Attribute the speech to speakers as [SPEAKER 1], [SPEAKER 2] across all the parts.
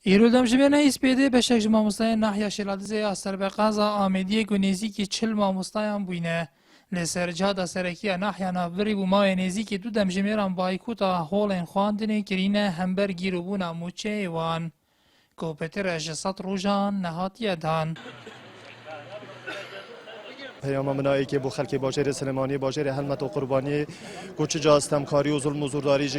[SPEAKER 1] ایرو دمجمعنا اسپیده بشک مامۆستایان ناحیە شێلادزێ ئاسەربەقازە ئامێدیەک و نێزیکی چل مامۆستایان بووینە. لەسەر جادا سەرەکیە ناحیە ناوبری بوو ماوەیە نێزیکی دوو دەمژمێران بایکوتە هۆڵێن خواندنێ کرینە هەمبەر گیربوونا موچەیەوان. کۆپێترە ji سەد ڕۆژان نەهاتیە دان.
[SPEAKER 2] پیام منایی که با خلک باجر سلیمانی باجر حلمت و قربانی کوچه جا استمکاری و ظلم و زورداری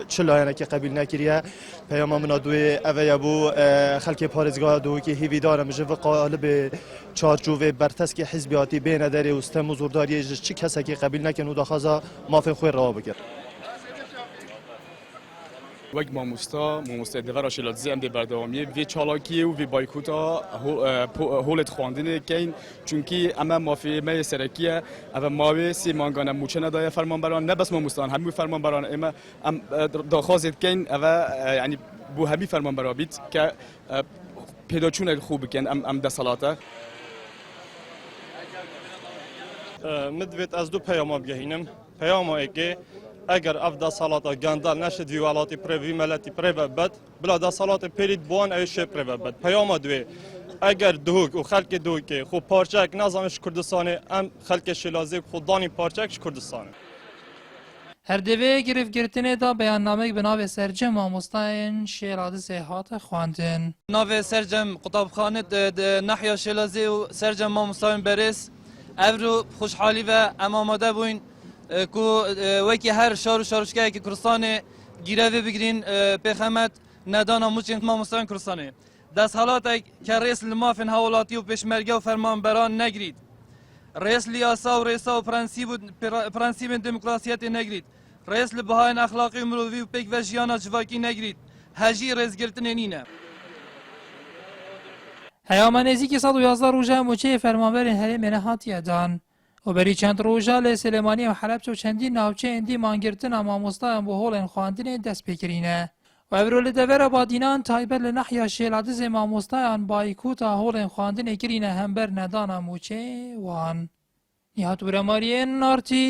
[SPEAKER 2] چه لاینه که قبیل نکریه پیام منا دوی اوه بو خلک پارزگاه دو که هیوی دارم جو قالب چارچوب برتس که حزبیاتی بین داره و استم و زورداری چه کسی که قبیل نکن و داخازا مافن خوی راه بگر
[SPEAKER 3] وەک مامۆستا دەڤەرا شێلاتزێ ئەم دێ بەردەوامیە vê çalakiyê û vê baykuta holê xwandinê keyên çunkî em mafê me yê serekiye ev mavê sê mangan em mûçe nedaye fermanberan ne bes mamostan hemû fermanberan ême em daxwazê dikeyn ev yanî bû hemî fermanbera bît ke pêdaçûnek xwe bikin em desalate.
[SPEAKER 2] مدویت از دو پیام بگهینم پیام که اگر افدا سالات گندال نشد ویوالاتی پروی ملتی پرو بد بلا دا سالات پرید بوان ایش پرو بد پیام دوی اگر دوک و خلک دوک خو پارچک نظامش کردستانه ام خلک شلازی خود دانی پارچکش کردستانه
[SPEAKER 1] هر دوی گرفتگیرتنه دا بیاننامه به ناو سرجم مامۆستایان شێلادزێ هاتە خواندن.
[SPEAKER 4] ناو سرجم قوتابخانه ناحیه شلازی و سرجم مامۆستایان بەرز ئەڤرو خوشحالی و ئەم ئامادە بووین کو وەکی هەر شار و شارۆچکایەکی کوردستانê گیرەvê بگرین پێخەمەت نەدانا موچên مامۆستایان کوردستانê دەسەڵاتێک کە ڕێز li mafên hawlatî û pêşmerge û fermanberan negirît rêz li yasa û rêsa û prensîbên demokrasiyetê negirît rêz li bihayên exlaqî û mirovî û pêk ve jiyana civakî negirît hejî rêzgirtinê nîne.
[SPEAKER 1] هەیاما نێزیکی 111 ڕۆژە موچەیە فەرمانبەرên هەرێمێ نەهاتیە دان. و بەری چەند ڕۆژە لە سلێمانی و حەلەبچە و چەندین ناوچەیەندی مانگرتنە مامۆستایان بۆ هۆڵێن خواندنێ دەست پێکردینە. و ئەڤرۆ لە دەڤەرە بادینان تایبەت لە ناحیە شێلادزێ مامۆستایان بایکوتە هۆڵێن خواندنێ کرینە هەمبەر نەدانا موچێ وان. نیهات وەرەماریێن نارتی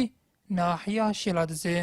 [SPEAKER 1] ناحیە شێلادزێ.